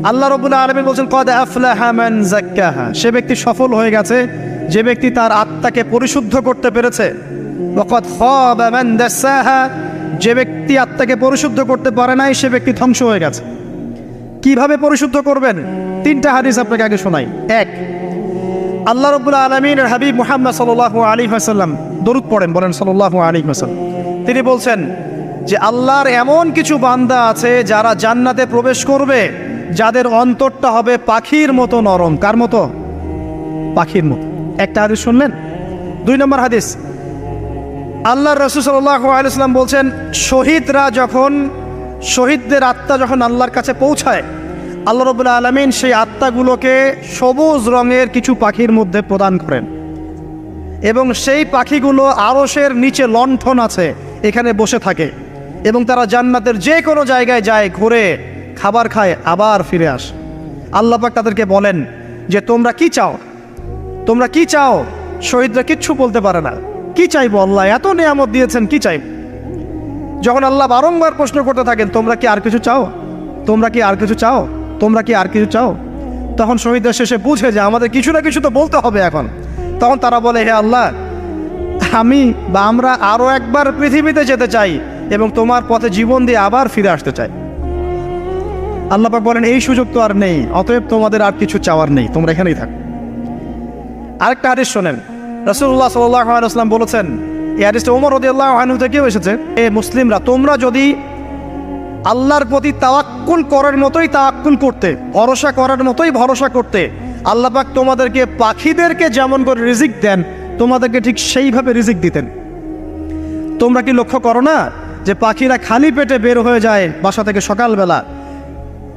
আল্লাহ রাব্বুল আলামিন বলেন কদ আফলাহা মান যাক্কাহা, সে ব্যক্তি সফল হয়ে গেছে যে ব্যক্তি তার আত্মাকে পরিশুদ্ধ করতে পেরেছে। ওয়া কদ খাবা মান দাসাহা, যে ব্যক্তি আত্মাকে পরিশুদ্ধ করতে পারে নাই সে ব্যক্তি ধ্বংস হয়ে গেছে। কিভাবে পরিশুদ্ধ করবেন? তিনটা হাদিস আপনাকে আগে শোনাই। এক, আল্লাহ রাব্বুল আলামিনের হাবিব মুহাম্মদ সাল্লাল্লাহু আলাইহি ওয়াসাল্লাম দরুদ পড়েন, বলেন সাল্লাল্লাহু আলাইহি ওয়াসাল্লাম। তিনি বলছেন যে আল্লাহর এমন কিছু বান্দা আছে যারা জান্নাতে প্রবেশ করবে যাদের অন্তরটা হবে পাখির মতো নরম। কার মতো? পাখির মতো। একটা হাদিস শুনলেন। দুই নম্বর হাদিস, আল্লাহর রাসূল সাল্লাল্লাহু আলাইহি ওয়াসাল্লাম বলছেন শহীদদের আত্মা যখন আল্লাহর কাছে পৌঁছায়, আল্লাহ রাব্বুল আলামিন সেই আত্মাগুলোকে সবুজ রঙের কিছু পাখির মধ্যে প্রদান করেন এবং সেই পাখিগুলো আরশের নিচে লণ্ঠন আছে এখানে বসে থাকে এবং তারা জান্নাতের যে কোনো জায়গায় যায়, ঘুরে খাবার খায়, আবার ফিরে আসে। আল্লাহ পাক তাদেরকে বলেন যে তোমরা কি চাও, তোমরা কি চাও? শহীদরা কিচ্ছু বলতে পারে না। কি চাইবো? আল্লাহ এত নিয়ামত দিয়েছেন, কি চাইব? যখন আল্লাহ বারংবার প্রশ্ন করতে থাকেন তোমরা কি আর কিছু চাও, তোমরা কি আর কিছু চাও, তোমরা কি আর কিছু চাও, তখন শহীদরা শেষে বুঝে যে আমাদের কিছু না কিছু তো বলতে হবে এখন। তখন তারা বলে হে আল্লাহ, আমরা আরও একবার পৃথিবীতে যেতে চাই এবং তোমার পথে জীবন দিয়ে আবার ফিরে আসতে চাই। আল্লাহ পাক বলেন এই সুযোগ তো আর নেই, অতএব তোমাদের আর কিছু চাওয়ার নেই, তোমরা এখানেই থাকো। আরেকটা হাদিস শোনেন, রাসূলুল্লাহ সাল্লাল্লাহু আলাইহি ওয়াসাল্লাম বলেছেন, এই হাদিসটা ওমর রাদিয়াল্লাহু আনহু থেকেও এসেছে, এ মুসলিমরা তোমরা যদি আল্লাহর প্রতি তাওয়াক্কুল করার মতোই তাওয়াক্কুল করতে, ভরসা করার মতোই ভরসা করতে, আল্লাহ পাক তোমাদেরকে পাখিদেরকে যেমন করে রিজিক দেন তোমাদেরকে ঠিক সেইভাবে রিজিক দিতেন। তোমরা কি লক্ষ্য করো না যে পাখিরা খালি পেটে বের হয়ে যায় বাসা থেকে সকালবেলা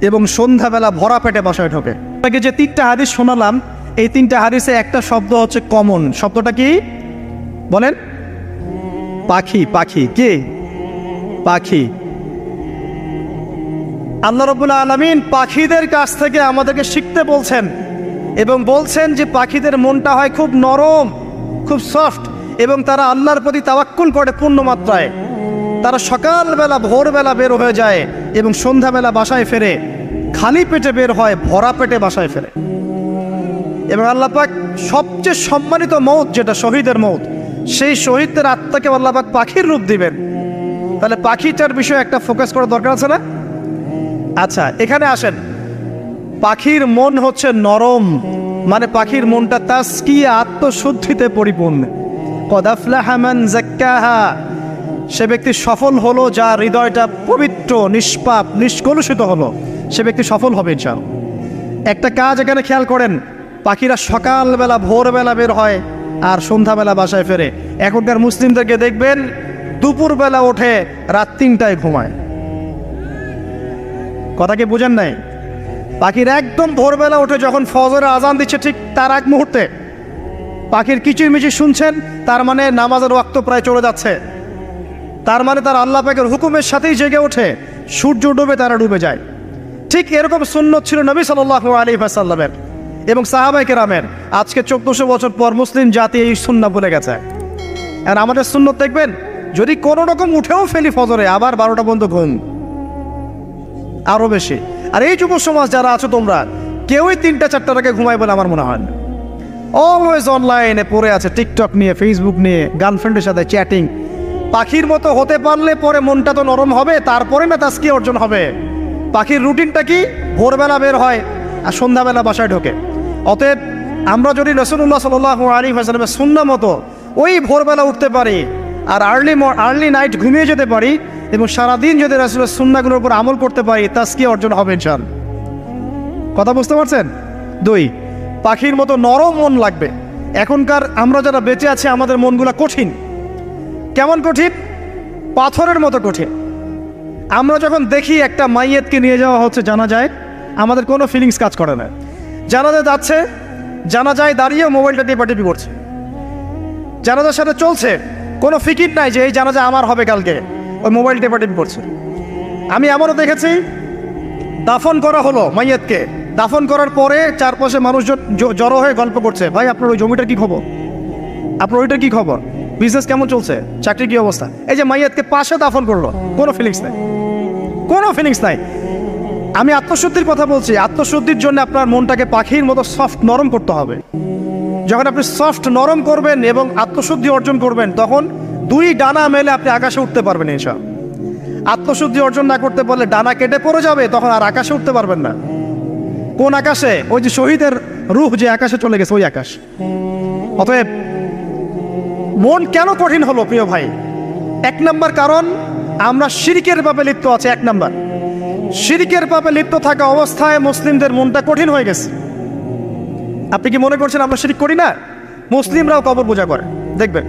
এবং সন্ধ্যাবেলা ভরা পেটে বাসায় ঢোকে? আপনাকে যে তিনটা হাদিস শোনালাম এই তিনটা হাদিসে একটা শব্দ হচ্ছে কমন। শব্দটা কি বলেন? পাখি। পাখি কি? পাখি। আল্লাহ রাব্বুল আলামিন পাখিদের কাছ থেকে আমাদেরকে শিখতে বলছেন এবং বলছেন যে পাখিদের মনটা হয় খুব নরম, খুব সফট এবং তারা আল্লাহর প্রতি তাওয়াক্কুল করে পূর্ণ মাত্রায়। তারা সকালবেলা ভোরবেলা বের হয়ে যায় এবং সন্ধ্যাবেলা বাসায় ফেরে, খালি পেটে বের হয়, ভরা পেটে বাসায় ফেরে। এবং আল্লাহ পাক সবচেয়ে সম্মানিত মৌত যেটা শহীদের মৌত, সেই শহীদদের আত্মাকে আল্লাহ পাক পাখির রূপ দিবেন। তাহলে পাখিটার বিষয়ে একটা ফোকাস করার দরকার আছে না? আচ্ছা, এখানে আসেন। পাখির মন হচ্ছে নরম, মানে পাখির মনটা তাসকিয়া, আত্মশুদ্ধিতে পরিপূর্ণ। কদ আফলাহা মান যাক্কাহা, সে ব্যক্তি সফল হলো যার হৃদয়টা পবিত্র, নিষ্পাপ, নিষ্কলুষিত হলো, সে ব্যক্তি সফল হবে ইনশাআল্লাহ। একটা কাজ এখানে খেয়াল করেন, পাখিরা সকালবেলা ভোরবেলা বের হয় আর সন্ধ্যাবেলা বাসায় ফেরে। এখনকার মুসলিমদেরকে দেখবেন দুপুরবেলা ওঠে, রাত 3টায় ঘুমায়। কথা কি বুঝেন নাই? পাখির একদম ভোরবেলা ওঠে, যখন ফজরের আজান দিচ্ছে ঠিক তার এক মুহূর্তে পাখির কিচিরমিচির শুনছেন, তার মানে নামাজের ওয়াক্ত প্রায় চলে যাচ্ছে, তার মানে তার আল্লাহ পাকের হুকুমের সাথেই জেগে ওঠে। সূর্য ডুবে তারা ডুবে যায়। ঠিক এরকম সুন্নত ছিল নবী সাল্লাল্লাহু আলাইহি ওয়াসাল্লামের এবং সাহাবায়ে কেরামের। আজকে 1400 বছর পর মুসলিম জাতি এই সুন্নাহ ভুলে গেছে। আর আমাদের সুন্নত দেখবেন, যদি কোনো রকম উঠেও ফেলি ফজরে, আবার 12টা পর্যন্ত ঘুম, আরও বেশি। আর এই যুব সমাজ যারা আছো তোমরা কেউই 3টা-4টার আগে ঘুমায় বলে আমার মনে হয় না। অলওয়েজ অনলাইনে পড়ে আছে, টিকটক নিয়ে, ফেসবুক নিয়ে, গার্লফ্রেন্ডের সাথে চ্যাটিং। পাখির মতো হতে পারলে পরে মনটা তো নরম হবে, তারপরে না তাসকিয়া অর্জন হবে। পাখির রুটিনটা কি? ভোরবেলা বের হয় আর সন্ধ্যাবেলা বাসায় ঢোকে। অতএব আমরা যদি রাসূলুল্লাহ সাল্লাল্লাহু আলাইহি ওয়াসাল্লামের সুন্নাহ মতো ওই ভোরবেলা উঠতে পারি আর আর্লি নাইট ঘুমিয়ে যেতে পারি এবং সারাদিন যদি রাসূলের সুন্নাহগুলোর উপর আমল করতে পারি, তাসকিয়া অর্জন হবে ইনশাআল্লাহ। কথা বুঝতে পারছেন? 2, পাখির মতো নরম মন লাগবে। এখনকার আমরা যারা বেঁচে আছি আমাদের মনগুলো কঠিন। কেমন কঠিন? পাথরের মতো কঠিন। আমরা যখন দেখি একটা মাইয়েতকে নিয়ে যাওয়া হচ্ছে জানাজায়, আমাদের কোনো ফিলিংস কাজ করে না। জানাজা যাচ্ছে, জানাজায় দাঁড়িয়ে মোবাইলটা টিপাটিপি করছে। জানাজার সাথে চলছে, কোনো ফিকির নাই যে এই জানাজা আমার হবে কালকে, ওই মোবাইল টিপাটিপি করছে। আমি এমনও দেখেছি, দাফন করা হলো মাইয়েতকে, দাফন করার পরে চারপাশে মানুষজন জড়ো হয়ে গল্প করছে, ভাই আপনার ওই জমিটার কি খবর, আপনার ওইটার কি খবর, বিজনেস কেমন চলছে, চাকরির কি অবস্থা। এই যে মাইয়াতকে পাশে দাফন করলো, কোনো ফিলিংস নাই, কোনো ফিলিংস নাই। আমি আত্মশুদ্ধির কথা বলছি। আত্মশুদ্ধির জন্য আপনার মনটাকে পাখির মতো সফট নরম করতে হবে। যখন আপনি সফট নরম করবেন এবং আত্মশুদ্ধি অর্জন করবেন, তখন দুই ডানা মেলে আপনি আকাশে উঠতে পারবেন। এসব আত্মশুদ্ধি অর্জন না করতে পারলে ডানা কেটে পড়ে যাবে, তখন আর আকাশে উঠতে পারবেন না। কোন আকাশে? ওই যে শহীদের রূহ যে আকাশে চলে গেছে, ওই আকাশ। অতএব মন কেন কঠিন হলো প্রিয় ভাই? এক নম্বর কারণ, আমরা শিরকের পাপে লিপ্ত আছে। এক নম্বর, শিরকের পাপে লিপ্ত থাকা অবস্থায় মুসলিমদের মনটা কঠিন হয়ে গেছে। আপনি কি মনে করছেন আমরা শিরক করি না? মুসলিমরাও কবর পূজা করে, দেখবেন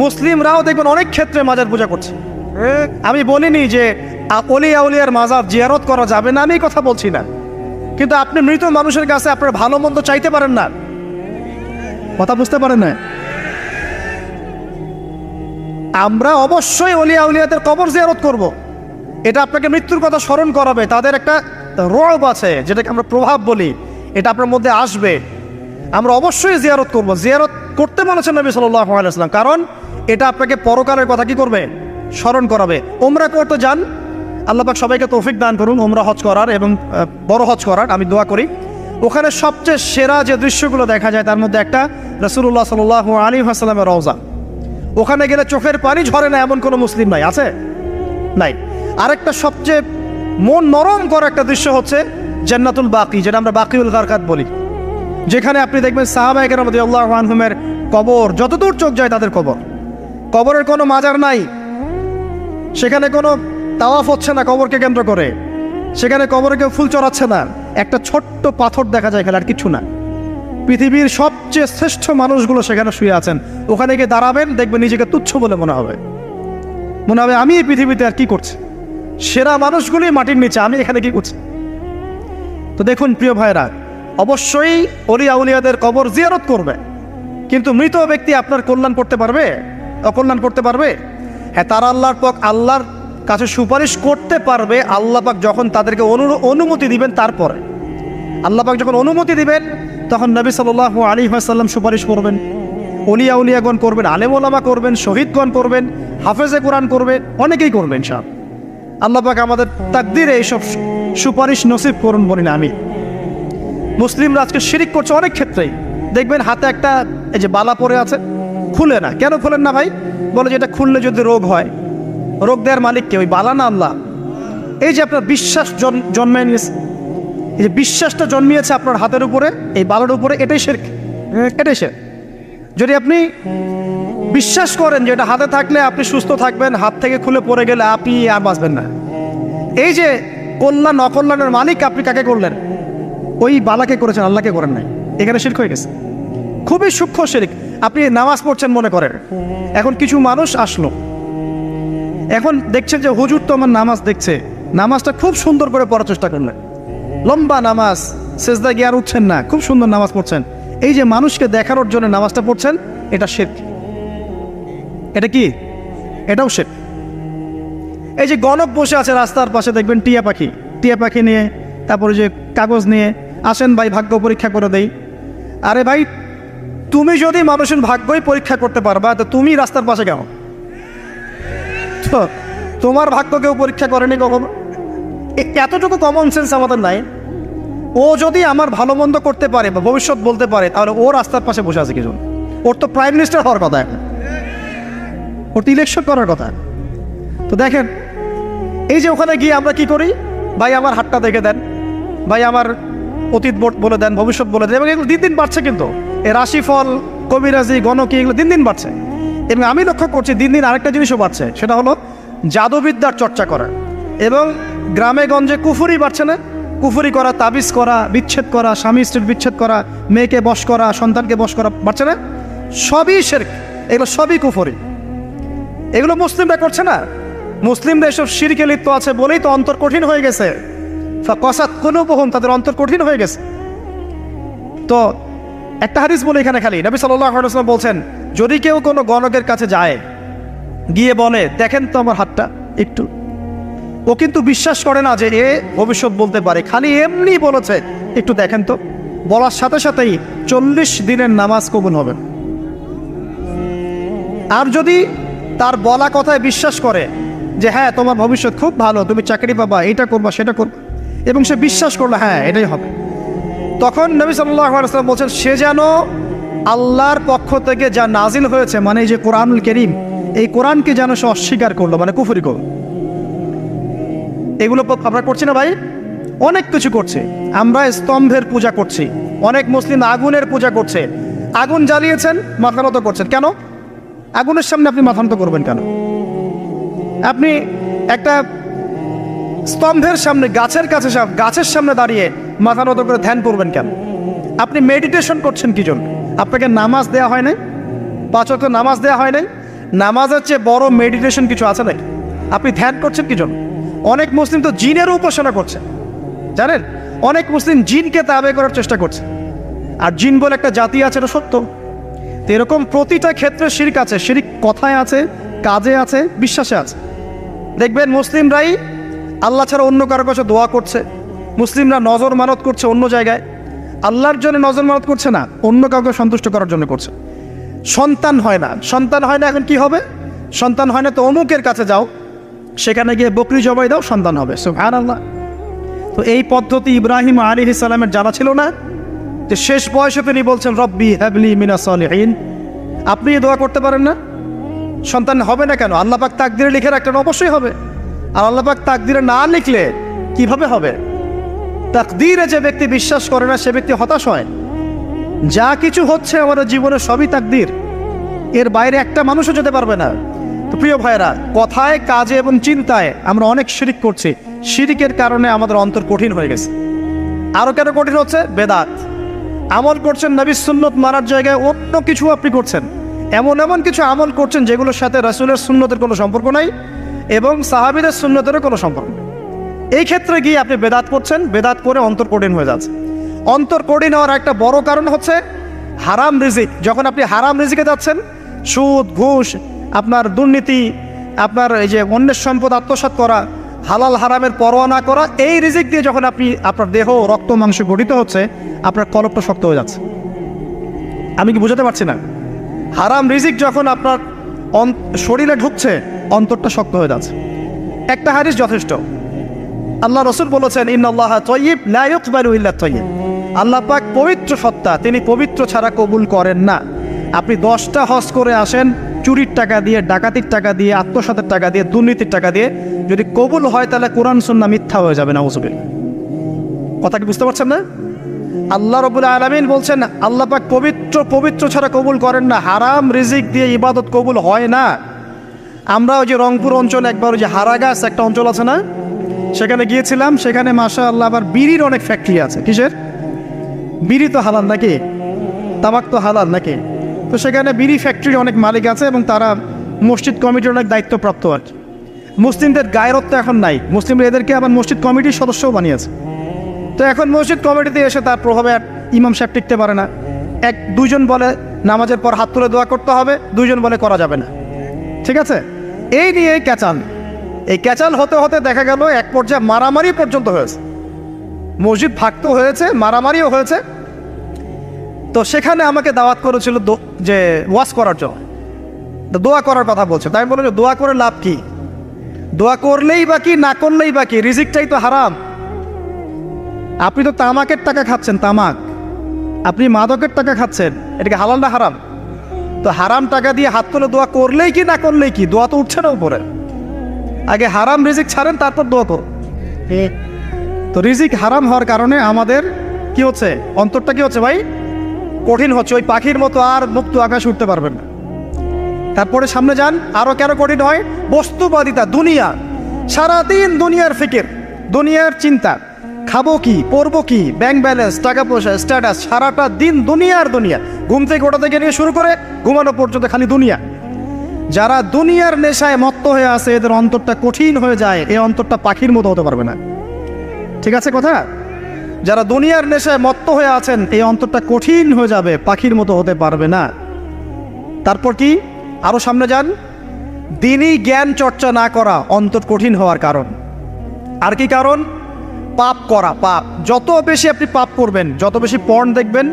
মুসলিমরাও দেখবেন অনেক ক্ষেত্রে মাজার পূজা করছে। আমি বলিনি যে অলি আউলিয়ার মাজার জিয়ারত করা যাবে না, আমি এই কথা বলছি না। কিন্তু আপনি মৃত মানুষের কাছে আপনার ভালো মন্দ চাইতে পারেন না। কথা বুঝতে পারেন না? আমরা অবশ্যই অলি আউলিয়াদের কবর জিয়ারত করব। এটা আপনাকে মৃত্যুর কথা স্মরণ করাবে। তাদের একটা রব আছে, যেটাকে আমরা প্রভাব বলি, এটা আপনার মধ্যে আসবে। আমরা অবশ্যই জিয়ারত করব। জিয়ারত করতে বলেছেন নবী সাল্লাল্লাহু আলাইহি ওয়াসাল্লাম, কারণ এটা আপনাকে পরকালের কথা কি করবে? স্মরণ করাবে। ওমরা করতে যান, আল্লাহ পাক সবাইকে তৌফিক দান করুন ওমরা হজ করার এবং বড় হজ করার, আমি দোয়া করি। ওখানে সবচেয়ে সেরা যে দৃশ্যগুলো দেখা যায় তার মধ্যে একটা রাসূলুল্লাহ সাল্লাল্লাহু আলাইহি ওয়াসাল্লামের রওজা। ওখানে গেলে চোখের পানি ঝরে না এমন কোনো মুসলিম নাই, আছে? নাই। আরেকটা সবচেয়ে মন নরম করা একটা দৃশ্য হচ্ছে জান্নাতুল বাকি, যেটা আমরা বাকিউল গারকাত বলি, যেখানে আপনি দেখবেন সাহাবায়ে কেরাম রাদিয়াল্লাহু আনহুমের কবর, যতদূর চোখ যায় তাদের কবর। কবরের কোনো মাজার নাই, সেখানে কোনো তাওয়াফ হচ্ছে না কবরকে কেন্দ্র করে, সেখানে কবরে কেউ ফুল চড়াচ্ছে না, একটা ছোট্ট পাথর দেখা যায় এখানে, আর কিছু না। পৃথিবীর সবচেয়ে শ্রেষ্ঠ মানুষগুলো সেখানে শুয়ে আছেন। ওখানে গিয়ে দাঁড়াবেন, দেখবেন নিজেকে তুচ্ছ বলে মনে হবে আমি এই পৃথিবীতে আর কি করছি। সেরা মানুষগুলি মাটির নিচে, আমি এখানে কি করছি? তো দেখুন প্রিয় ভাইরা, অবশ্যই অলি আউলিয়াদের কবর জিয়ারত করবে, কিন্তু মৃত ব্যক্তি আপনার কল্যাণ করতে পারবে? অকল্যাণ করতে পারবে? হ্যাঁ, তারা আল্লাহর কাছে সুপারিশ করতে পারবে আল্লাহ পাক যখন তাদেরকে অনুমতি দিবেন। তারপরে আল্লাহ পাক যখন অনুমতি দিবেন, তখন নবী সাল্লাল্লাহু আলাইহি ওয়াসাল্লাম সুপারিশ করবেন, অলিয়া উলিয়াগণ করবেন, আলেম ওলামা করবেন, শহীদগণ করবেন, হাফেজে কোরআন করবে, অনেকেই করবেন সব। আল্লাহ পাক আমাদের তাকদিরে এইসব সুপারিশ নসিব করুন বলি না আমি। মুসলিমরা আজকে শিরিক করছে অনেক ক্ষেত্রেই। দেখবেন হাতে একটা এই যে বালা পরে আছে, খুলে না। কেন খুলেন না ভাই? বলে যে এটা খুললে যদি রোগ হয়। রোগ দেওয়ার মালিক কে? ওই বালা না আল্লাহ? এই যে আপনার বিশ্বাস জন্মে নিয়েছে, এই যে বিশ্বাসটা জন্মিয়েছে আপনার হাতের উপরে, এই বালার উপরে, এটাই শিরক, এটাই শিরক। যদি আপনি বিশ্বাস করেন যে এটা হাতে থাকলে আপনি সুস্থ থাকবেন, হাত থেকে খুলে পড়ে গেলে আপনি আর বাঁচবেন না, এই যে কল্যাণ অকল্যাণের মালিক আপনি কাকে করলেন? ওই বালাকে করেছেন, আল্লাহকে করেন নাই। এখানে শিরক হয়ে গেছে, খুবই সূক্ষ্ম শিরক। আপনি নামাজ পড়ছেন মনে করেন, এখন কিছু মানুষ আসলো, এখন দেখছেন যে হুজুর তো আমার নামাজ দেখছে, নামাজটা খুব সুন্দর করে পড়ার চেষ্টা করলেন, লম্বা নামাজ, সেজদা গিয়ে আর উঠছেন না, খুব সুন্দর নামাজ পড়ছেন। এই যে মানুষকে দেখানোর জন্য নামাজটা পড়ছেন, এটা শিরক। এটা কি? এটাও শিরক। এই যে গণক বসে আছে রাস্তার পাশে, দেখবেন টিয়া পাখি নিয়ে, তারপরে যে কাগজ নিয়ে আসেন, ভাই ভাগ্য পরীক্ষা করে দেই। আরে ভাই, তুমি যদি মানুষের ভাগ্যই পরীক্ষা করতে পারবা, তো তুমি রাস্তার পাশে কেন? তো তোমার ভাগ্য কেউ পরীক্ষা করেনি কখনো? এতটুকু কমন সেন্স আমাদের নাই। ও যদি আমার ভালো মন্দ করতে পারে বা ভবিষ্যৎ বলতে পারে, তাহলে ও রাস্তার পাশে বসে আছে কিছু? ওর তো প্রাইম মিনিস্টার হওয়ার কথা, এখন ওর তো ইলেকশন করার কথা। তো দেখেন, এই যে ওখানে গিয়ে আমরা কি করি? ভাই আমার হাতটা দেখে দেন, ভাই আমার অতীত বলে দেন, ভবিষ্যৎ বলে দেন। এবং এগুলো দিন দিন বাড়ছে, কিন্তু এই রাশিফল, কবিরাজি, গণকি, এগুলো দিন দিন বাড়ছে। এবং আমি লক্ষ্য করছি দিন দিন আরেকটা জিনিসও বাড়ছে, সেটা হলো জাদুবিদ্যার চর্চা করা। এবং গ্রামে গঞ্জে কুফুরি বাড়ছে না? কুফুরি করা, তাবিজ করা, বিচ্ছেদ করা, স্বামী স্ত্রীর বিচ্ছেদ করা, মেয়েকে বশ করা, সন্তানকে বশ করা বাড়ছে না? সবই শিরক, এগুলো সবই কুফুরি। এগুলো মুসলিমরা করছে না। মুসলিমরা এসব শিরকে লিপ্ত আছে বলেই তো অন্তর কঠিন হয়ে গেছে। কসাত কুলুবুহুম, তাদের অন্তর কঠিন হয়ে গেছে। তো একটা হাদিস বলে এখানে খালি, নবী সাল্লাল্লাহু আলাইহি ওয়াসাল্লাম বলছেন, যদি কেউ কোনো গণকের কাছে যায়, গিয়ে বলে দেখেন তো আমার হাতটা একটু, ও কিন্তু বিশ্বাস করে না যে এ ভবিষ্যৎ বলতে পারে, খালি এমনি বলেছে একটু দেখেন তো, বলার সাথে সাথেই 40 দিনের নামাজ কবুল হবে। আর যদি তার বলা কথায় বিশ্বাস করে যে হ্যাঁ তোমার ভবিষ্যৎ খুব ভালো, তুমি চাকরি পাবা, এটা করবা সেটা করবা, এবং সে বিশ্বাস করলো হ্যাঁ এটাই হবে। তখন নবী সাল্লাল্লাহু আলাইহি ওয়াসাল্লাম বলছেন সে যেন আল্লাহর পক্ষ থেকে যা নাজিল হয়েছে মানে এই যে কোরআনুল কারীম, এই কোরআনকে যেন সে অস্বীকার করলো, মানে কুফরি করলো। এগুলো আমরা করছি না ভাই? অনেক কিছু করছে। আমরা স্তম্ভের পূজা করছি, অনেক মুসলিম আগুনের পূজা করছে। আগুন জ্বালিয়েছেন, মাথা নত করছেন কেন? আগুনের সামনে আপনি মাথা নত করবেন কেন? আপনি একটা স্তম্ভের সামনে, গাছের কাছে, গাছের সামনে দাঁড়িয়ে মাথা নত করে ধ্যান করবেন কেন? আপনি মেডিটেশন করছেন কি জন্য? আপনাকে নামাজ দেওয়া হয় নাই? 5 ওয়াক্ত নামাজ দেওয়া হয় নাই? নামাজের চেয়ে বড় মেডিটেশন কিছু আছে নাকি? আপনি ধ্যান করছেন কি জন্য? অনেক মুসলিম তো জিনেরও উপাসনা করছে, জানেন? অনেক মুসলিম জিনকে তাবে করার চেষ্টা করছে। আর জিন বলে একটা জাতি আছে, এটা সত্য। তো এরকম প্রতিটা ক্ষেত্রে শিরক আছে। শিরক কথায় আছে, কাজে আছে, বিশ্বাসে আছে। দেখবেন মুসলিমরাই আল্লাহ ছাড়া অন্য কারো কাছে দোয়া করছে, মুসলিমরা নজর মানত করছে অন্য জায়গায়, আল্লাহর জন্য নজর মানত করছে না, অন্য কাউকে সন্তুষ্ট করার জন্য করছে। সন্তান হয় না, সন্তান হয় না, এখন কি হবে? সন্তান হয় না তো অমুকের কাছে যাও, সেখানে গিয়ে বকরি জবাই দাও, সন্তান হবে। সুবহানাল্লাহ। তো এই পদ্ধতি ইব্রাহিম আলাইহিস সালামের জানা ছিল না যে শেষ বয়সে তিনি বলছেন রব্বি হাবলি মিনাস সালিহিন। আপনি দোয়া করতে পারেন না? সন্তান হবে না কেন? আল্লাহ পাক তাকদিরে লিখে রাখলেন, অবশ্যই হবে। আর আল্লাহ পাক তাকদিরে না লিখলে কিভাবে হবে? তাকদিরে যে ব্যক্তি বিশ্বাস করে না সে ব্যক্তি হতাশ হয়। যা কিছু হচ্ছে আমাদের জীবনে সবই তাকদির, এর বাইরে একটা মানুষও যেতে পারবে না। তো প্রিয় ভাইরা, কথায়, কাজে এবং চিন্তায় আমরা অনেক শিরিক করছি। শিরিকের কারণে আমাদের অন্তর কঠিন হয়ে গেছে। আরও কেন কঠিন হচ্ছে? বেদাত। আমল করছেন নবীর সুন্নত মানার জায়গায় অন্য কিছু আপনি করছেন। এমন এমন কিছু আমল করছেন যেগুলোর সাথে রাসূলের সুন্নতের কোনো সম্পর্ক নাই এবং সাহাবীদের সুন্নতেরও কোনো সম্পর্ক নেই। এই ক্ষেত্রে গিয়ে আপনি বেদাত করছেন, বেদাত করে অন্তর কঠিন হয়ে যাচ্ছে। অন্তর কঠিন হওয়ার একটা বড় কারণ হচ্ছে হারাম রিজিক। যখন আপনি হারাম রিজিকে যাচ্ছেন, সুদ, ঘুষ, আপনার দুর্নীতি, আপনার এই যে অন্যের সম্পদ আত্মসাৎ করা, হালাল হারামের পরোয়া না করা, এই রিজিক দিয়ে যখন আপনি আপনার দেহ, রক্ত, মাংস গঠিত হচ্ছে, আপনার কলবটা শক্ত হয়ে যাচ্ছে। আমি কি বুঝাতে পারছি না? হারাম রিজিক যখন আপনার শরীরে ঢুকছে, অন্তরটা শক্ত হয়ে যাচ্ছে। একটা হাদিস যথেষ্ট। আল্লাহ রাসূল বলেছেন ইন্নাল্লাহা তাইয়্যিব লা ইকবালু ইল্লা তাইয়্যিব। আল্লাহ পাক পবিত্র সত্তা, তিনি পবিত্র ছাড়া কবুল করেন না। আপনি 10টা হজ করে আসেন, চুরির টাকা দিয়ে, ডাকাতির টাকা দিয়ে, আত্মসাতের টাকা দিয়ে, দুর্নীতির টাকা দিয়ে, যদি কবুল হয় তাহলে কোরআন সুন্নাহ মিথ্যা হয়ে যাবে। নাউযুবিল্লাহ। কথা কি বুঝতে পারছেন না? আল্লাহ রাব্বুল আলামিন বলছেন আল্লাহ পাক পবিত্র ছাড়া কবুল করেন না। হারাম রিজিক দিয়ে ইবাদত কবুল হয় না। আমরা ওই যে রংপুর অঞ্চলে একবার ওই যে হারাগাছ একটা অঞ্চল আছে না, সেখানে গিয়েছিলাম। সেখানে মাশাআল্লাহ আবার বিড়ির অনেক ফ্যাক্টরি আছে। কিসের? বিড়ি তো হালাল নাকি? তামাক তো হালাল নাকি? তো সেখানে বিড়ি ফ্যাক্টরির অনেক মালিক আছে এবং তারা মসজিদ কমিটির অনেক দায়িত্বপ্রাপ্ত আর কি। মুসলিমদের গায়রত্ব এখন নাই, মুসলিমরা এদেরকে আবার মসজিদ কমিটির সদস্যও বানিয়েছে। তো এখন মসজিদ কমিটিতে এসে তার প্রভাবে ইমাম সাহেব টিকতে পারে না। দুইজন বলে নামাজের পর হাত তুলে দোয়া করতে হবে, দুইজন বলে করা যাবে না। ঠিক আছে? এই নিয়ে এই ক্যাচাল হতে হতে দেখা গেল এক পর্যায়ে মারামারি পর্যন্ত হয়েছে। মসজিদ ভাগত হয়েছে, মারামারিও হয়েছে। তো সেখানে আমাকে দাওয়াত করেছিল যে ওয়াজ করার জন্য, তো দোয়া করার কথা বলছে। তাই আমি বললাম যে দোয়া করে লাভ কি? দোয়া করলেই বা কি, না করলেই বা কি? রিজিকটাই তো হারাম। আপনি তো তামাকের টাকা খাচ্ছেন, তামাক। আপনি মাদকের টাকা খাচ্ছেন, এটাকে হালাল না হারাম? তো হারাম টাকা দিয়ে হাত তুলে দোয়া করলেই কি, না করলেই কি? দোয়া তো উঠছে না উপরে। আগে হারাম রিজিক ছাড়েন, তারপর দোয়া করুন। তো রিজিক হারাম হওয়ার কারণে আমাদের কি হচ্ছে? অন্তরটা কি হচ্ছে ভাই? কঠিন হচ্ছে। ওই পাখির মতো আর মুক্ত আকাশ উঠতে পারবেন না। তারপরে সামনে যান, আরো কেন কঠিন হয়? বস্তুবাদিতা, দুনিয়া। সারাদিন দুনিয়ার ফিকির, দুনিয়ার চিন্তা। খাবো কি, পরবো কি, ব্যাংক ব্যালেন্স, টাকা পয়সা, স্ট্যাটাস, সারাটা দিন দুনিয়ার দুনিয়া। ঘুম থেকে ওঠা থেকে নিয়ে শুরু করে ঘুমানো পর্যন্ত খালি দুনিয়া। যারা দুনিয়ার নেশায় মত্ত হয়ে আছে, এদের অন্তরটা কঠিন হয়ে যায়। এই অন্তরটা পাখির মতো হতে পারবে না। ঠিক আছে কথা? যারা দুনিয়ার নেশায় মত্ত হয়ে আছেন, এই অন্তরটা কঠিন হয়ে যাবে, পাখির মতো হতে পারবে না। তারপর কি? আরো সামনে যান। দিনই জ্ঞান চর্চা না করা অন্তর কঠিন হওয়ার কারণ। আর কি কারণ? পাপ করা। পাপ যত বেশি আপনি পাপ করবেন, যত বেশি পর্ন দেখবেন,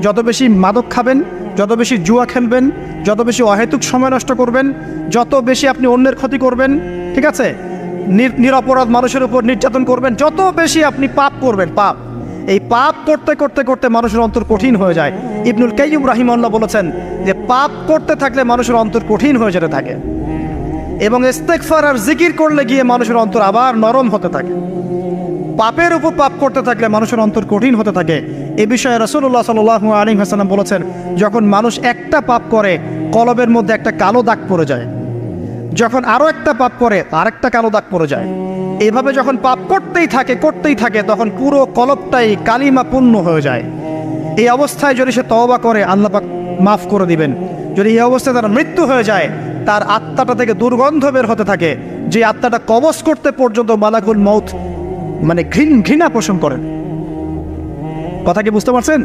যত বেশি মাদক খাবেন, যত বেশি জুয়া খেলবেন, যত বেশি অহেতুক সময় নষ্ট করবেন, যত বেশি আপনি অন্যের ক্ষতি করবেন, ঠিক আছে, নিরপরাধ মানুষের উপর নির্যাতন করবেন, যত বেশি আপনি পাপ করবেন, পাপ এই পাপ করতে করতে করতে মানুষের অন্তর কঠিন হয়ে যায়। ইবনুল কাইয়্যিম রাহিমাহুল্লাহ বলেছেন যে পাপ করতে থাকলে মানুষের অন্তর কঠিন হয়ে যেতে থাকে, এবং ইস্তেগফার আর জিকির করলে গিয়ে মানুষের অন্তর আবার নরম হতে থাকে। পাপের উপর পাপ করতে থাকলে মানুষের অন্তর কঠিন হতে থাকে। এ বিষয়ে রাসূলুল্লাহ সাল্লাল্লাহু আলাইহি ওয়াসাল্লাম বলেছেন, যখন মানুষ একটা পাপ করে কলবের মধ্যে একটা কালো দাগ পড়ে যায়, যখন আরও একটা পাপ করে আরেকটা কালো দাগ পড়ে যায়, এইভাবে যখন পাপ করতেই থাকে তখন পুরো কলবটাই কালিমাপূর্ণ হয়ে যায়। এই অবস্থায় যদি সে তওবা করে আল্লাহ পাক মাফ করে দিবেন। যদি এই অবস্থায় তার মৃত্যু হয়ে যায়, তার আত্মাটা থেকে দুর্গন্ধ বের হতে থাকে, যে আত্মাটা কবজ করতে পর্যন্ত মালাকুল মউত মানে ঘৃণা পোষণ করেন। কথা কি বুঝতে পারছেন?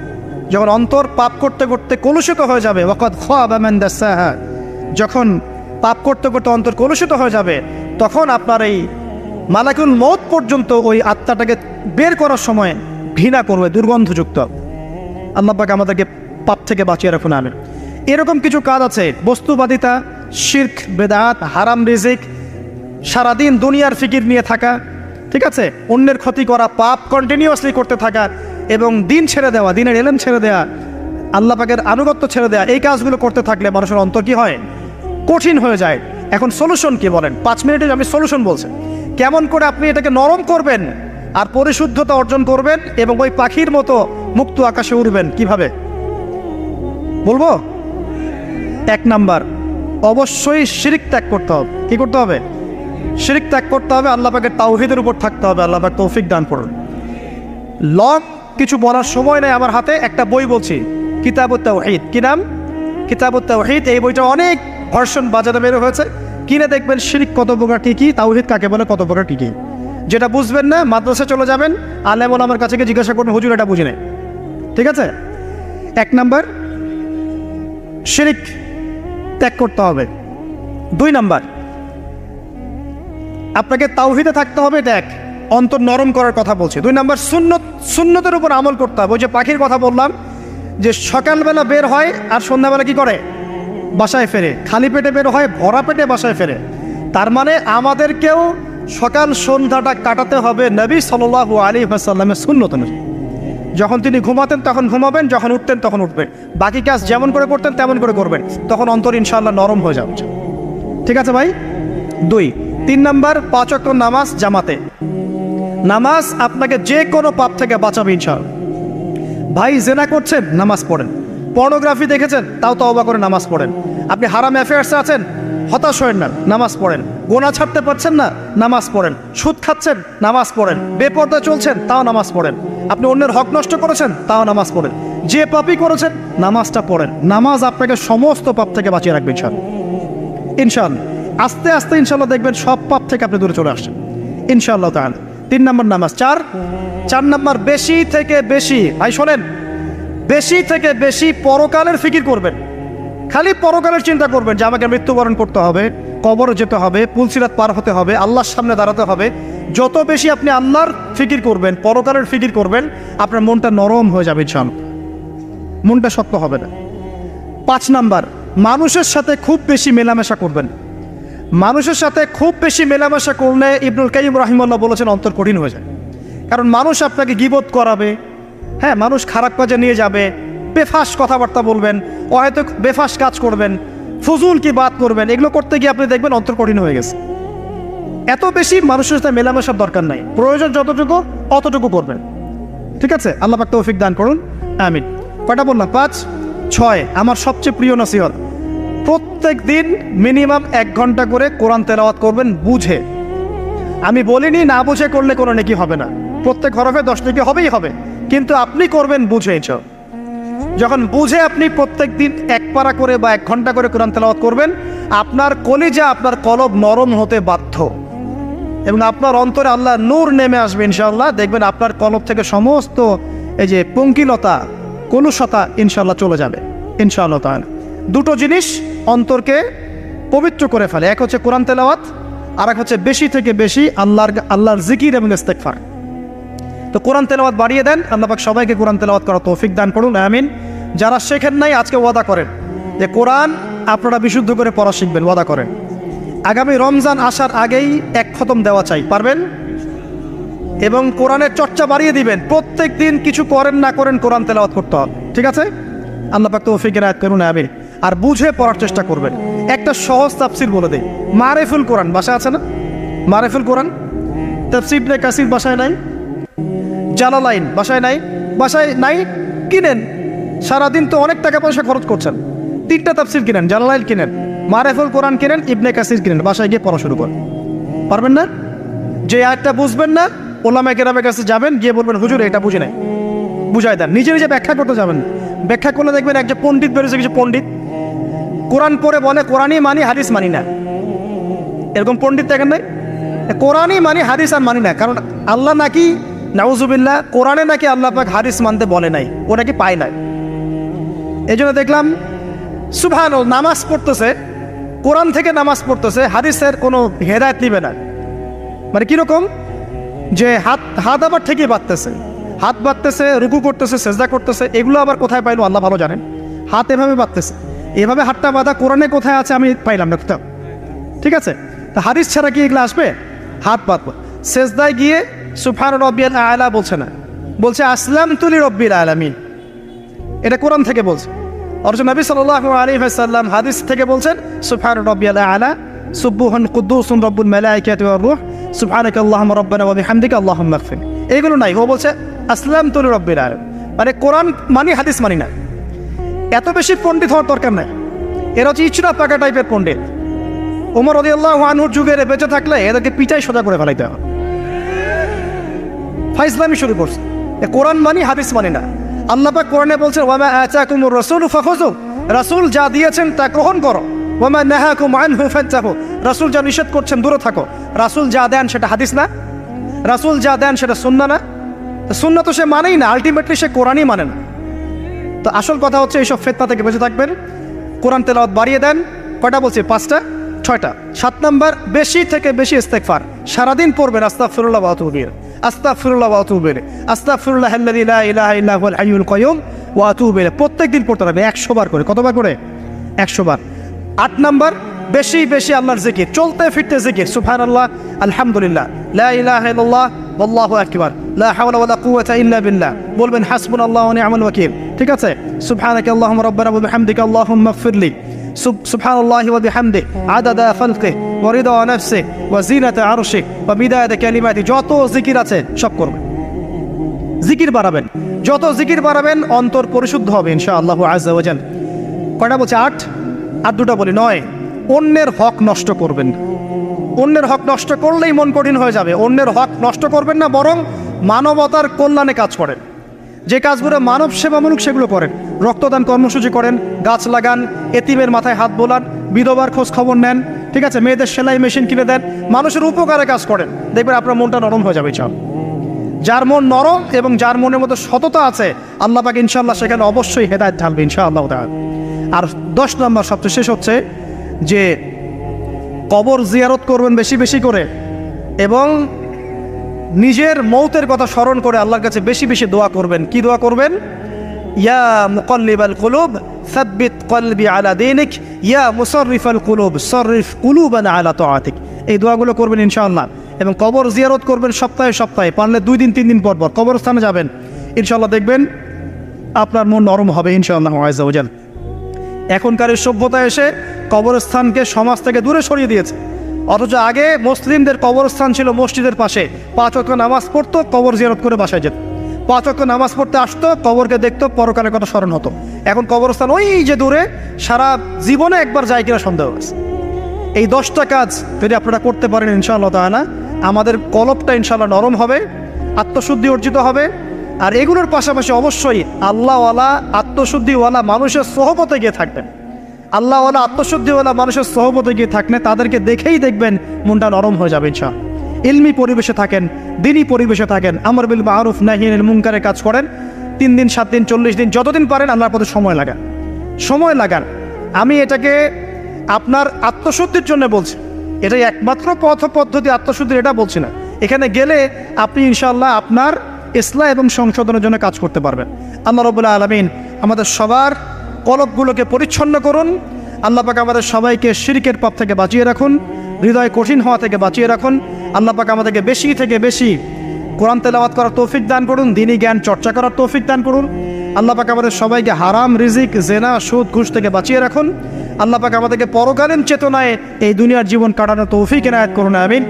যখন অন্তর পাপ করতে করতে কলুষিত হয়ে যাবে, ওয়াকাদ খাবা মান দাসাহা, যখন পাপ করতে করতে অন্তর কলুষিত হয়ে যাবে, তখন আপনার এই মালাকুল মউত পর্যন্ত ওই আত্মাটাকে বের করার সময় ঘৃণা করবে, দুর্গন্ধযুক্ত। আল্লাহ পাক আমাদেরকে পাপ থেকে বাঁচিয়ে রাখুন, আমিন। এরকম কিছু কাজ আছে, বস্তুবাদিতা, শিরক, বেদাত, হারাম রিজিক, সারাদিন দুনিয়ার ফিকির নিয়ে থাকা, ঠিক আছে, অন্যের ক্ষতি করা, পাপ কন্টিনিউয়াসলি করতে থাকা, এবং দিন ছেড়ে দেওয়া, দিনের এলেম ছেড়ে দেওয়া, আল্লাহ পাকের আনুগত্য ছেড়ে দেওয়া, এই কাজগুলো করতে থাকলে মানুষের অন্তর কি হয়? কঠিন হয়ে যায়। এখন সলিউশন কি বলেন? 5 মিনিটে আমি সলিউশন বলছি, কেমন করে আপনি এটাকে নরম করবেন আর পরিশুদ্ধতা অর্জন করবেন এবং ওই পাখির মতো মুক্ত আকাশে উড়বেন। কিভাবে বলবো? 1 নাম্বার, অবশ্যই শিরক ত্যাগ করতে হবে। কি করতে হবে? শিরক ত্যাগ করতে হবে, আল্লাহ পাকের তাওহীদের উপর থাকতে হবে। আল্লাহ পাক তৌফিক দান করুন। লং কিছু বলার সময় নেই আমার হাতে, একটা বই বলছি, কিতাবুত তাওহীদ। কি নাম? কিতাবুত তাওহীদ। এই বইটা অনেক ভার্সন বাজারে বের হয়েছে, কিনে দেখবেন শিরক কত প্রকার, কি তাওহীদ কাকে বলে, কত প্রকার, কি যেটা বুঝবেন না মাদ্রাসায় চলে যাবেন, আলেম ওলামার কাছে গিয়ে জিজ্ঞাসা করবেন, হুজুর এটা বুঝি নাই। ঠিক আছে? 1 নাম্বার, শিরক ত্যাগ করতে হবে। 2 নাম্বার, আপনাকে তাওহীদে থাকতে হবে, এটা এক, অন্তর নরম করার কথা বলছি। 2 নাম্বার, সুন্নতের উপর আমল করতে হবে। ওই যে পাখির কথা বললাম, যে সকালবেলা বের হয় আর সন্ধ্যাবেলা কি করে? বাসায় ফেরে। খালি পেটে বের হয়, ভরা পেটে বাসায় ফেরে। তার মানে আমাদেরকেও সকাল সন্ধ্যাটা কাটাতে হবে নবী সাল্লাল্লাহু আলাইহি ওয়াসাল্লামের সুন্নত অনুযায়ী। যখন তিনি ঘুমাতেন তখন ঘুমাবেন, যখন উঠতেন তখন উঠবেন, বাকি কাজ যেমন করে করতেন তেমন করে করবেন, তখন অন্তর ইনশাআল্লাহ নরম হয়ে যাবে। ঠিক আছে ভাই? 2। 3 নাম্বার, 5 ওয়াক্ত নামাজ জামাতে। নামাজ আপনাকে যে কোনো পাপ থেকে বাঁচাবে ইনশাআল্লাহ। ভাই জেনা করছেন, নামাজ পড়েন। পর্নোগ্রাফি দেখেছেন, তাও তওবা করে নামাজ পড়েন। আপনি হারাম অ্যাফেয়ার্সে আছেন, হতাশ হয়েন না, নামাজ পড়েন। গোনা ছাড়তে পারছেন না, নামাজ পড়েন। সুদ খাচ্ছেন, নামাজ পড়েন। বেপরদা চলছেন, তাও নামাজ পড়েন। আপনি অন্যের হক নষ্ট করেছেন, তাও নামাজ পড়েন। যে পাপই করেছেন, নামাজটা পড়েন। নামাজ আপনাকে সমস্ত পাপ থেকে বাঁচিয়ে রাখবে ইনশাআল্লাহ। ইনশাআল্লাহ আস্তে আস্তে ইনশাআল্লাহ দেখবেন সব পাপ থেকে আপনি দূরে চলে আসছেন ইনশাআল্লাহ তাআলা। 3 নাম্বার নামাজ। 4 নাম্বার, বেশি থেকে বেশি, ভাই শোনেন, বেশি থেকে বেশি পরকালের ফিকির করবেন। খালি পরকালের চিন্তা করবেন যে আমাকে মৃত্যুবরণ করতে হবে, কবরে যেতে হবে, পুলসিরাত পার হতে হবে, আল্লাহর সামনে দাঁড়াতে হবে। যত বেশি আপনি আল্লাহর ফিকির করবেন, পরকালের ফিকির করবেন, আপনার মনটা নরম হয়ে যাবে ইনশাআল্লাহ, মনটা শক্ত হবে না। 5 নাম্বার, মানুষের সাথে খুব বেশি মেলামেশা করবেন। মানুষের সাথে খুব বেশি মেলামেশা করলে ইবনুল কাইয়্যিম রাহিমাহুল্লাহ বলেছেন অন্তর কঠিন হয়ে যায়। কারণ মানুষ আপনাকে গীবত করাবে, হ্যাঁ, মানুষ খারাপ কাজে নিয়ে যাবে, বেফাস কথাবার্তা বলবেন, হয়তো বেফাস কাজ করবেন, ফুজুল কি বাত করবেন, এগুলো করতে গিয়ে আপনি দেখবেন অন্তর কঠিন হয়ে গেছে। এত বেশি মানুষের সাথে মেলামেশার দরকার নাই, প্রয়োজন যতটুকু অতটুকু করবেন। ঠিক আছে? আল্লাহ পাক তৌফিক দান করুন, আমিন। কয়টা বললাম? 5। 6, আমার সবচেয়ে প্রিয় নসিহত, প্রত্যেক দিন মিনিমাম 1 ঘন্টা করে কোরআন তেলাওয়াত করবেন বুঝে। আমি বলিনি না বুঝে করলে কোনো নেকি হবে না, প্রত্যেক হরফে 10 নেকি হবেই হবে, কিন্তু আপনি করবেন বুঝে। যখন বুঝে আপনি প্রত্যেক দিন 1 পারা করে বা 1 ঘন্টা করে কোরআন তেলাওয়াত করবেন, আপনার কলিজা, আপনার কলব নরম হতে বাধ্য, এবং আপনার অন্তরে আল্লাহ নূর নেমে আসবে ইনশাআল্লাহ। দেখবেন আপনার কলব থেকে সমস্ত এই যে পঙ্কিলতা, কলুষতা ইনশাআল্লাহ চলে যাবে ইনশাআল্লাহ তাআলা। 2টো জিনিস অন্তরকে পবিত্র করে ফেলে, এক হচ্ছে কোরআন তেলাওয়াত, আর এক হচ্ছে বেশি থেকে বেশি আল্লাহর জিকির এবং ইস্তেগফার। তো কোরআন তেলাওয়াত বাড়িয়ে দেন, আল্লাহ পাক সবাইকে কোরআন তেলাওয়াত করার তৌফিক দান করুন, আমিন। যারা শেখেন নাই আজকে ওয়াদা করেন যে কোরআন আপনারা বিশুদ্ধ করে পড়া শিখবেন, ওয়াদা করেন। আগামী রমজান আসার আগেই এক খতম দেওয়া চাই, পারবেন? এবং কোরআনের চর্চা বাড়িয়ে দিবেন, প্রত্যেক দিন কিছু করেন না করেন কোরআন তেলাওয়াত করতে হবে, ঠিক আছে? আল্লাহ পাক তৌফিক এনায়েত করুন, আমিন। আর বুঝে পড়ার চেষ্টা করবেন। একটা সহজ তাফসীর বলে দেই, মারিফুল কোরআন বাসায় আছে না? মারিফুল কোরআন তাফসীর ইবনে কাসির বাসায় নাই, জালালাইন বাসায় নাই, বাসায় নাই কিনেন। সারাদিন তো অনেক টাকা পয়সা খরচ করছেন, 3টা তাফসীর কিনেন, জালালাইন কিনেন, মারিফুল কোরআন কিনেন, ইবনে কাসির কিনেন, বাসায় গিয়ে পড়া শুরু করেন। পারবেন না? যে আয়াতটা বুঝবেন না, ওলামায়ে কেরামের কাছে যাবেন, গিয়ে বলবেন হুজুর এটা বুঝি নাই, বুঝাই দেন। নিজে নিজে ব্যাখ্যা করতে যাবেন, ব্যাখ্যা করলে দেখবেন একজন পণ্ডিত বেরোছে, কিছু পণ্ডিত কোরআন পড়ে বলে কোরআনই মানি হাদিস মানি না, এরকম পণ্ডিত দেখেন নাই? কোরআনই মানি হাদিস আর মানি না, কারণ আল্লাহ নাকি নাউজুবিল্লাহ কোরআনে নাকি আল্লাহ পাক হাদিস মানতে বলে নাই, ও নাকি পায় নাই। এই জন্য দেখলাম সুবহানাল্লাহ নামাজ পড়তেছে, কোরআন থেকে নামাজ পড়তেছে, হাদিসের কোনো হেদায়েত নিবে না। মানে কীরকম যে হাত আবার ঠিকই বাঁধতেছে, হাত বাঁধতেছে, রুকু করতেছে, সেজদা করতেছে, এগুলো আবার কোথায় পাইলো আল্লাহ ভালো জানেন। হাত এভাবে বাঁধতেছে, এভাবে হাতটা বাঁধা কোরআনে কোথায় আছে আমি পাইলাম না কোথাও, ঠিক আছে? তা হাদিস ছাড়া কি এগুলো আসবে? হাত বাঁধবো, সেজদায় গিয়ে সুবহান রব্বিয়াল আলা বলছে না, বলছে আসলামতু লিরাব্বিল আলামিন, এটা কোরআন থেকে বলছে। অথচ নবী সাল্লাল্লাহু আলাইহি ওয়াসাল্লাম হাদিস থেকে বলছেন সুবহান রব্বিয়াল আলা সুবহান কুদ্দুসুন রব্বুল মালাইকাতি ওয়ার রূহ সুবহানাকা আল্লাহুম্মা রাব্বানা ওয়া বিহামদিকা আল্লাহুম্মা ইগফির। এগুলো নাই, ও বলছে আসলামতু লিরাব্বিল আলামিন, মানে কোরআন মানি হাদিস মানি না। এত বেশি পণ্ডিত হওয়ার দরকার নাই, এরা হচ্ছে ইচড়া পাকা টাইপের পণ্ডিত। ওমর রাদিয়াল্লাহু আনহুর যুগে বেঁচে থাকলে এদেরকে পিটাই সোজা করে ফেলাইতে হবে। ফাইজলামি শুরু করছে, কোরআন মানি হাদিস মানি না। আল্লাহ পাক কোরআনে বলছেন ওয়ামা আতাকুমুর রাসূলু ফাখুযু, রাসূল যা দিয়েছেন তা গ্রহণ করো, ওয়ামা নাহাকুম আনহু ফান্তাহু, রাসূল যা নিষেধ করছেন দূরে থাকো। রাসূল যা দেন সেটা হাদিস না, রাসূল যা দেন সেটা সুন্নাহ না, সুন্নাহ তো সে মানেই না, আলটিমেটলি সে কোরআনই মানে না। তো আসল কথা হচ্ছে এইসব ফিতনা থেকে বেঁচে থাকবেন, কোরআন তেলাওয়াত বাড়িয়ে দেন। কয়টা বলছি? 5টা 6টা। 7 নাম্বার, বেশি থেকে বেশি ইস্তেগফার সারাদিন পড়বেন, আস্তাগফিরুল্লাহ ওয়া আতুবু ইলাইহি, আস্তাগফিরুল্লাহ ওয়া আতুবু ইলাইহি, আস্তাগফিরুল্লাহাল্লাযী লা ইলাহা ইল্লা হুয়াল হাইয়ুল কাইয়্যুম ওয়া আতুবু ইলাইহি। প্রত্যেকদিন পড়তে হবে 100 বার করে। কতবার করে? 100 বার। 8 নাম্বার, বেশি বেশি আল্লাহর জিকির, চলতে ফিরতে জিকির, সুবহানাল্লাহ, আলহামদুলিল্লাহ, লা ইলাহা ইল্লাল্লাহ, আল্লাহু আকবার, লা হাওলা ওয়ালা কুওয়াতা ইল্লা বিল্লাহ। বলবেন হাসবুনাল্লাহু ওয়া নি'মাল ওয়াকিল, ঠিক আছে? সুবহানাকা আল্লাহুম্মা রাব্বানা ওয়া বিহামদিকা আল্লাহুম্মা ইগফিরলি, সুবহানাল্লাহি ওয়া বিহামদিহি আদাদা খালকিহি ওয়া রিদা নাফসিহি ওয়া জিনাতা আরশিহি ওয়া মিদাদা কালিমাতিহি। যত জিকির আছে সব করবেন, জিকির বাড়াবেন, যত জিকির বাড়াবেন অন্তর পরিশুদ্ধ হবে ইনশাআল্লাহু আযজা ওয়া জাল। কয়টা বলছে? 8 আর 2টা বলি। 9, অন্যের হক নষ্ট করবেন না। অন্যের হক নষ্ট করলেই মন কঠিন হয়ে যাবে। অন্যের হক নষ্ট করবেন না, বরং মানবতার কল্যাণে কাজ করেন। যে কাজগুলো মানব সেবামূলক সেগুলো করেন, রক্তদান কর্মসূচি করেন, গাছ লাগান, এতিমের মাথায় হাত বোলান, বিধবার খোঁজ খবর নেন, ঠিক আছে? মেয়েদের সেলাই মেশিন কিনে দেন, মানুষের উপকারে কাজ করেন, দেখবেন আপনার মনটা নরম হয়ে যাবে। চাও যার মন নরম এবং যার মনের মধ্যে সততা আছে, আল্লাহ পাক ইনশাআল্লাহ সেখানে অবশ্যই হেদায়েত ঢালবে ইনশাআল্লাহ তাআলা। আর 10 নম্বর সবচেয়ে শেষ হচ্ছে যে কবর জিয়ারত করবেন বেশি বেশি করে, এবং নিজের মৌতের কথা স্মরণ করে আল্লাহর কাছে বেশি বেশি দোয়া করবেন। কি দোয়া করবেন? ইয়া মুকাল্লিবাল কুলুব সাব্বিত কলবি আলা দীনিক, ইয়া মুসাররিফাল কুলুব সাররিফ কুলুবানা আলা তাআতিক। এই দোয়াগুলো করবেন ইনশাআল্লাহ। এবং কবর জিয়ারত করবেন সপ্তাহে সপ্তাহে, পারলে 2 দিন 3 দিন পর পর কবরস্থানে যাবেন, ইনশাআল্লাহ দেখবেন আপনার মন নরম হবে ইনশাআল্লাহ আযজা ওয়া জাল। এখনকার এই সভ্যতা এসে কবরস্থানকে সমাজ থেকে দূরে সরিয়ে দিয়েছে, অথচ আগে মুসলিমদের কবরস্থান ছিল মসজিদের পাশে, 5 ওয়াক্ত নামাজ পড়তো, কবর জিয়ারত করে বাসায় যেত, 5 ওয়াক্ত নামাজ পড়তে আসতো, কবরকে দেখতো, পরকালের কথা স্মরণ হতো। এখন কবরস্থান ওই যে দূরে, সারা জীবনে একবার যায় কিনা সন্দেহ আছে। এই 10টা কাজ যদি আপনারা করতে পারেন ইনশাআল্লাহ তাআলা, আমাদের কলবটা ইনশাআল্লাহ নরম হবে, আত্মশুদ্ধি অর্জিত হবে। আর এগুলোর পাশাপাশি অবশ্যই আল্লাহওয়ালা আত্মশুদ্ধিওয়ালা মানুষের সোহবতে গিয়ে থাকবেন। আল্লাহওয়ালা আত্মশুদ্ধিওয়ালা মানুষের সোহবতে গিয়ে থাকলে তাদেরকে দেখেই দেখবেন মনটা নরম হয়ে যাবে ইনশাআল্লাহ। ইলমি পরিবেশে থাকেন, দিনী পরিবেশে থাকেন, আমর বিল মারুফ নাহি আনিল মুনকারের কাজ করেন, 3 দিন 7 দিন 40 দিন যতদিন পারেন আল্লাহর পথে সময় লাগান, সময় লাগান। আমি এটাকে আপনার আত্মশুদ্ধির জন্য বলছি, এটাই একমাত্র পথ পদ্ধতি আত্মশুদ্ধির, এটা বলছি না। এখানে গেলে আপনি ইনশাআল্লাহ আপনার ইসলাহ এবং সংশোধনের জন্য কাজ করতে পারবেন। আল্লাহ রাব্বুল আলামিন আমাদের সবার কলবগুলোকে পরিচ্ছন্ন করুন। আল্লাহ পাক আমাদের সবাইকে শিরকের পাপ থেকে বাঁচিয়ে রাখুন। হৃদয় কঠিন হওয়া থেকে বাঁচিয়ে রাখুন। আল্লাহ পাক আমাদেরকে বেশি থেকে বেশি কোরআন তেলাওয়াত করার তৌফিক দান করুন, দ্বীনি জ্ঞান চর্চা করার তৌফিক দান করুন। আল্লাহ পাক আমাদের সবাইকে হারাম রিজিক, জেনা, সুদ, ঘুষ থেকে বাঁচিয়ে রাখুন। আল্লাহ পাক আমাদেরকে পরকালীন চেতনায় এই দুনিয়ার জীবন কাটানোর তৌফিক এনায়েত করুন, আমিন।